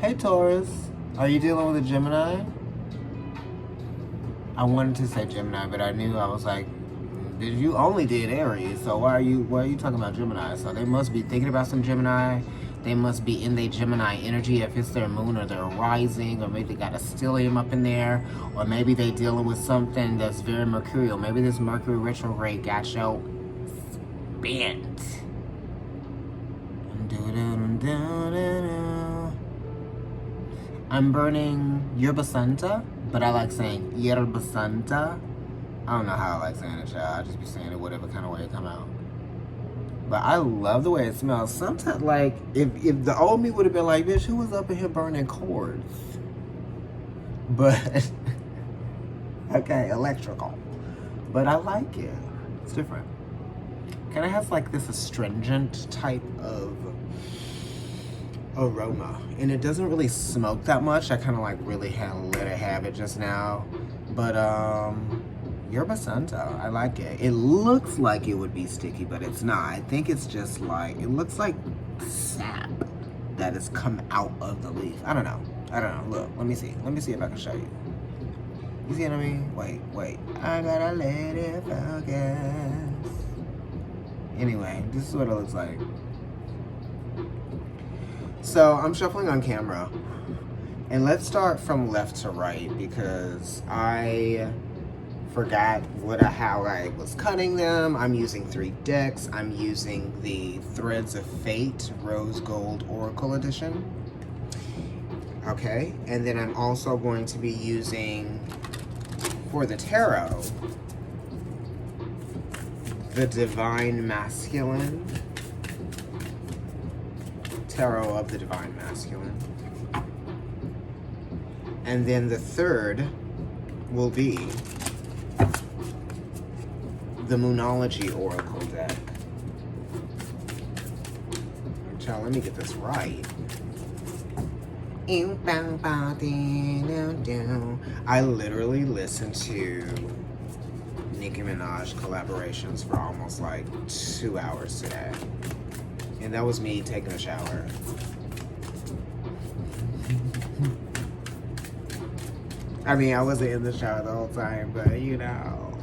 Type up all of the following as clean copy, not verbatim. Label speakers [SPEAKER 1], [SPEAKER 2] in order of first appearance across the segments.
[SPEAKER 1] Hey Taurus, are you dealing with a Gemini? I wanted to say Gemini, but I knew I was like, you only did Aries, so why are you talking about Gemini? So they must be thinking about some Gemini. They must be in their Gemini energy if it's their moon or their rising, or maybe they got a stellium up in there, or maybe they dealing with something that's very mercurial. Maybe this Mercury retrograde got you bent. I'm burning Yerba Santa, but I like saying Yerba Santa. I don't know how I like saying it, y'all. I just be saying it whatever kind of way it come out. But I love the way it smells. Sometimes, like, if the old me would have been like, bitch, who was up in here burning cords? But, okay, electrical. But I like it. It's different. Kind of has, like, this astringent type of aroma. And it doesn't really smoke that much. I kind of, like, really let it have it just now. But, Yerba Santa, I like it. It looks like it would be sticky, but it's not. I think it's just like, it looks like sap that has come out of the leaf. I don't know. Look, let me see. Let me see if I can show you. You see what I mean? Wait. I gotta let it focus. Anyway, this is what it looks like. So I'm shuffling on camera. And let's start from left to right because I forgot how I was cutting them. I'm using 3 decks. I'm using the Threads of Fate Rose Gold Oracle Edition. Okay, and then I'm also going to be using, for the tarot, the Divine Masculine. Tarot of the Divine Masculine. And then the third will be the Moonology Oracle deck. Child, let me get this right. I literally listened to Nicki Minaj collaborations for almost like 2 hours today. And that was me taking a shower. I mean, I wasn't in the shower the whole time, but you know.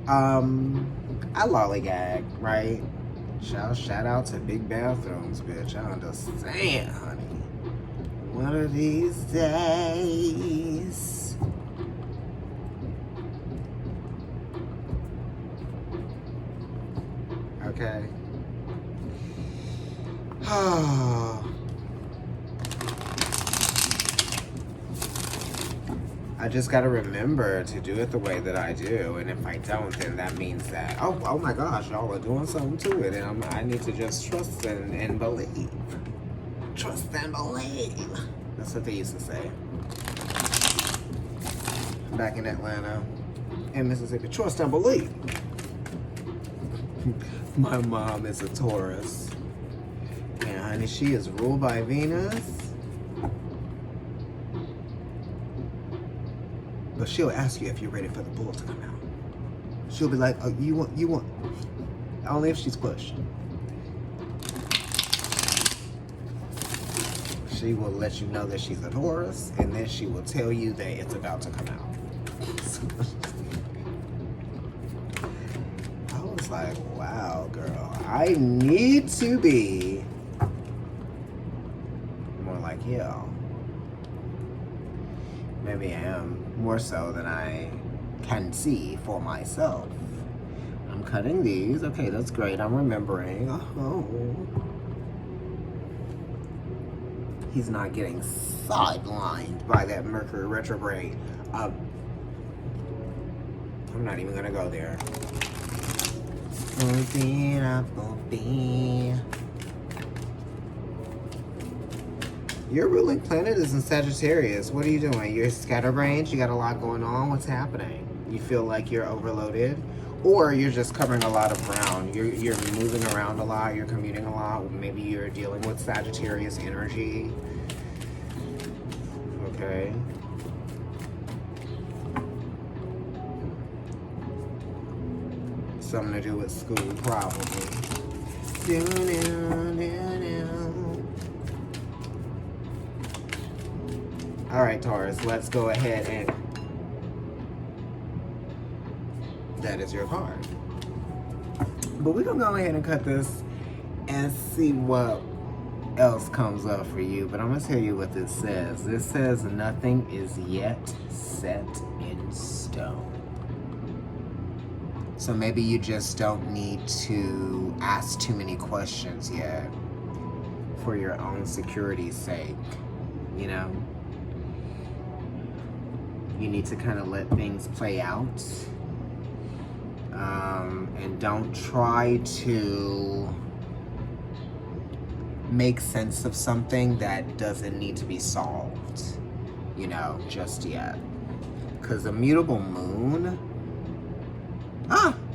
[SPEAKER 1] I lollygag, right? Shout out to big bathrooms, bitch. I understand, honey. One of these days. Okay. I just gotta remember to do it the way that I do, and if I don't, then that means that, oh my gosh, y'all are doing something to it, and I need to just trust and believe. Trust and believe. That's what they used to say. Back in Atlanta and Mississippi, trust and believe. My mom is a Taurus. And honey, she is ruled by Venus. But she'll ask you if you're ready for the bull to come out. She'll be like, oh, you want, only if she's pushed. She will let you know that she's a Taurus, and then she will tell you that it's about to come out. I was like, wow, girl, I need to be more like you. Maybe I am. More so than I can see for myself. I'm cutting these. Okay, that's great. I'm remembering. Oh. He's not getting sidelined by that Mercury retrograde. I'm not even gonna go there. Your ruling planet is in Sagittarius. What are you doing? You're scatterbrained? You got a lot going on? What's happening? You feel like you're overloaded? Or you're just covering a lot of ground. You're moving around a lot. You're commuting a lot. Maybe you're dealing with Sagittarius energy. Okay. Something to do with school, probably. All right, Taurus, let's go ahead and that is your card. But we're going to go ahead and cut this and see what else comes up for you. But I'm going to tell you what this says. This says nothing is yet set in stone. So maybe you just don't need to ask too many questions yet for your own security's sake, you know? You need to kind of let things play out. And don't try to make sense of something that doesn't need to be solved, you know, just yet. Because a mutable moon,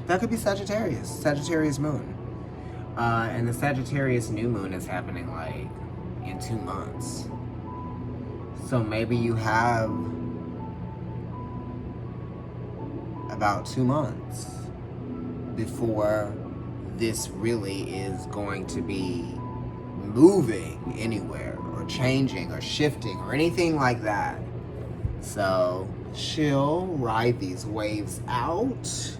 [SPEAKER 1] that could be Sagittarius moon. And the Sagittarius new moon is happening like in 2 months. So maybe you have about 2 months before this really is going to be moving anywhere or changing or shifting or anything like that. So chill, ride these waves out.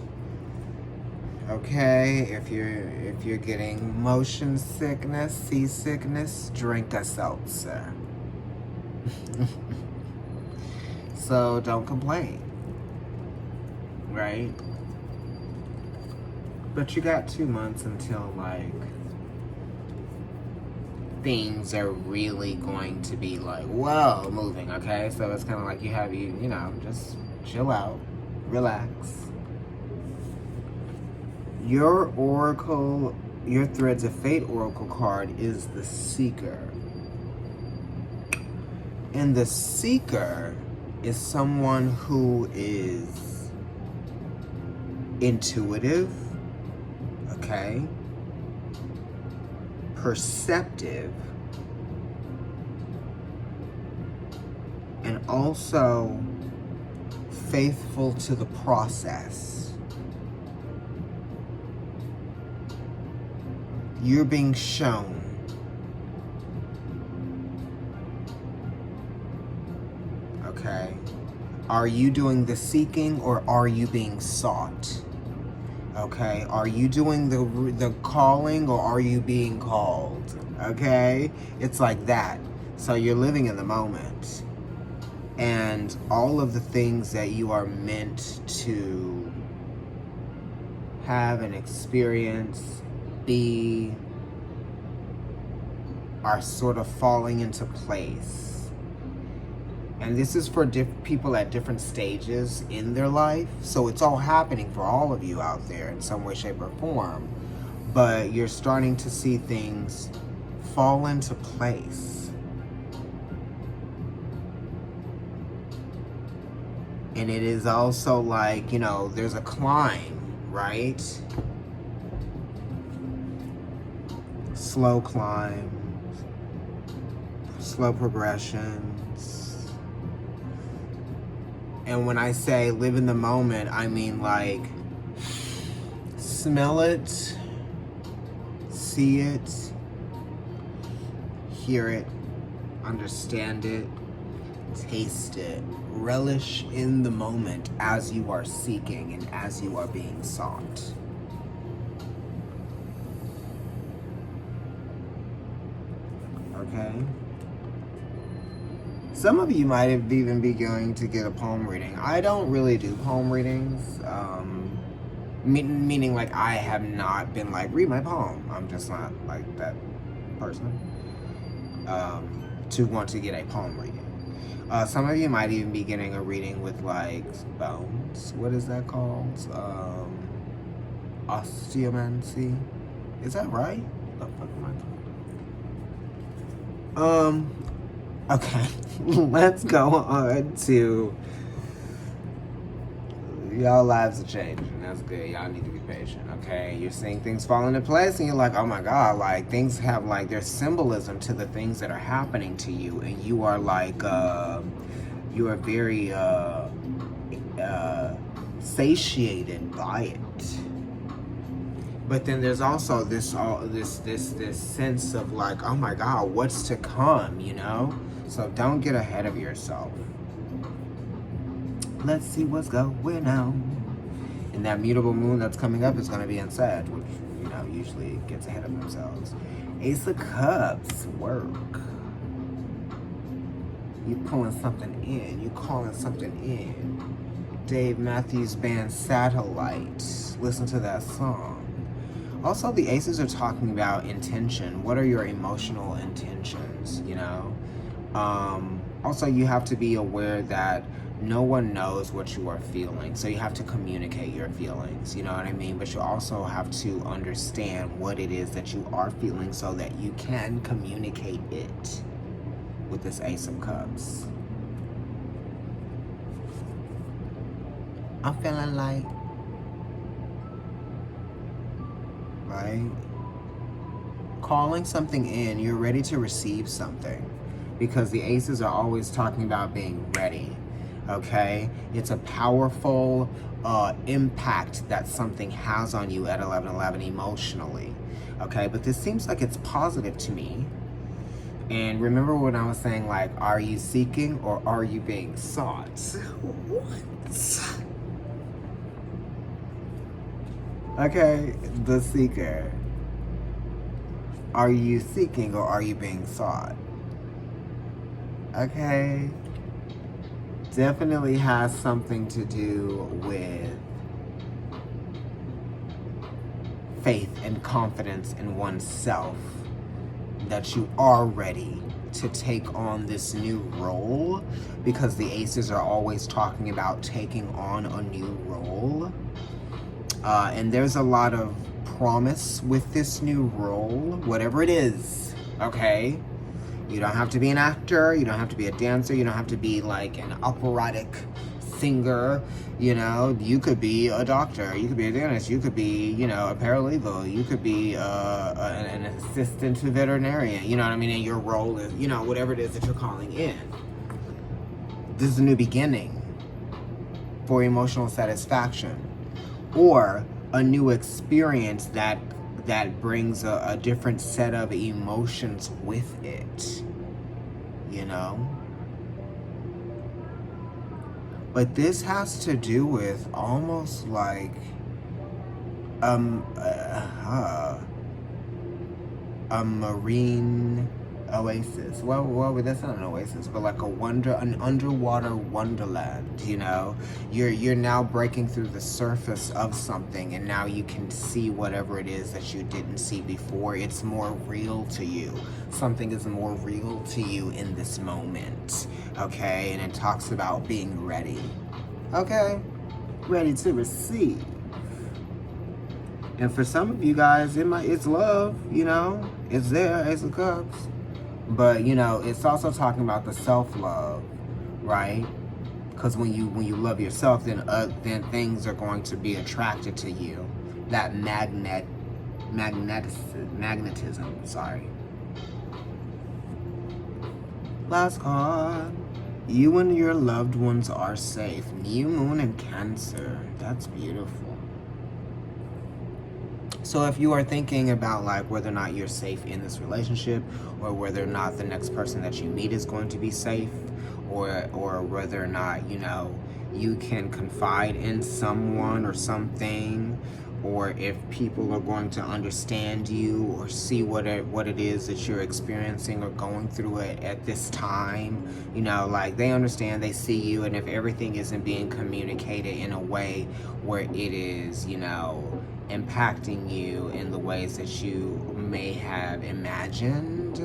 [SPEAKER 1] Okay, if you're getting motion sickness, seasickness, drink a seltzer. So don't complain, right? But you got 2 months until like things are really going to be like, whoa, moving, okay? So it's kind of like you know, just chill out, relax. Your oracle, your Threads of Fate oracle card is the Seeker. And the Seeker is someone who is intuitive, okay, perceptive, and also faithful to the process. You're being shown. Okay. Are you doing the seeking or are you being sought? Okay. Are you doing the calling or are you being called? Okay. It's like that. So you're living in the moment. And all of the things that you are meant to have and experience, are sort of falling into place. And this is for people at different stages in their life. So it's all happening for all of you out there in some way, shape, or form. But you're starting to see things fall into place. And it is also like, you know, there's a climb, right? Slow climb, slow progressions. And when I say live in the moment, I mean like smell it, see it, hear it, understand it, taste it, relish in the moment as you are seeking and as you are being sought. Okay? Some of you might have even be going to get a palm reading. I don't really do palm readings. Meaning like I have not been like, read my palm. I'm just not like that person to want to get a palm reading. Some of you might even be getting a reading with like bones. What is that called? Osteomancy. Is that right? What the fuck am I talking? Okay. Let's go on to y'all lives are changing. That's good. Y'all need to be patient, okay? You're seeing things fall into place and you're like, oh my God, like things have like, there's symbolism to the things that are happening to you. And you are like, you are very satiated by it. But then there's also this sense of like, oh my God, what's to come, you know? So don't get ahead of yourself. Let's see what's going on. And that mutable moon that's coming up is going to be in Sag, which, you know, usually gets ahead of themselves. Ace of Cups, work. You pulling something in. You calling something in. Dave Matthews Band, Satellite. Listen to that song. Also, the aces are talking about intention. What are your emotional intentions, you know? Also, you have to be aware that no one knows what you are feeling. So you have to communicate your feelings, you know what I mean? But you also have to understand what it is that you are feeling so that you can communicate it with this Ace of Cups. I'm feeling like, right? Calling something in, you're ready to receive something. Because the aces are always talking about being ready, okay? It's a powerful impact that something has on you at 11/11 emotionally, okay? But this seems like it's positive to me. And remember when I was saying, like, are you seeking or are you being sought? What? Okay, the seeker. Are you seeking or are you being sought? Okay. Definitely has something to do with faith and confidence in oneself. That you are ready to take on this new role, because the aces are always talking about taking on a new role. And there's a lot of promise with this new role, whatever it is, okay? You don't have to be an actor, you don't have to be a dancer, you don't have to be like an operatic singer, you know? You could be a doctor, you could be a dentist, you could be, you know, a paralegal, you could be an assistant to veterinarian, you know what I mean? And your role is, you know, whatever it is that you're calling in. This is a new beginning for emotional satisfaction, or a new experience that brings a different set of emotions with it, you know? But this has to do with almost like a marine oasis. Well, that's not an oasis, but like an underwater wonderland, you know? You're now breaking through the surface of something, and now you can see whatever it is that you didn't see before. It's more real to you. Something is more real to you in this moment, okay? And it talks about being ready, okay? Ready to receive. And for some of you guys, it's love, you know? It's there, Ace of Cups. But, you know, it's also talking about the self-love, right? Because when you love yourself, then things are going to be attracted to you. That magnetism, sorry. Last card. You and your loved ones are safe. New moon in Cancer. That's beautiful. So if you are thinking about like whether or not you're safe in this relationship, or whether or not the next person that you meet is going to be safe, or whether or not, you know, you can confide in someone or something, or if people are going to understand you or see what it is that you're experiencing or going through it at this time, you know, like they understand, they see you, and if everything isn't being communicated in a way where it is, you know, impacting you in the ways that you may have imagined,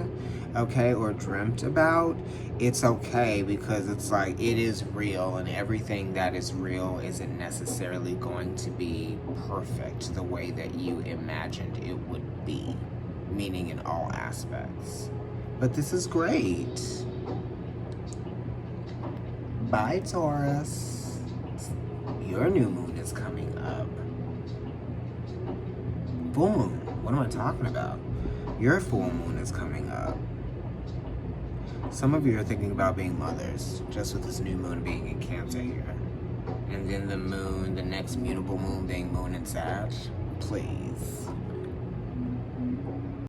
[SPEAKER 1] okay, or dreamt about, it's okay, because it's like, it is real, and everything that is real isn't necessarily going to be perfect the way that you imagined it would be, meaning in all aspects. But this is great. Bye, Taurus. Your new moon is coming up. Full moon. What am I talking about? Your full moon is coming up. Some of you are thinking about being mothers, just with this new moon being in Cancer here. And then the moon, the next mutable moon being moon in Sag. Please.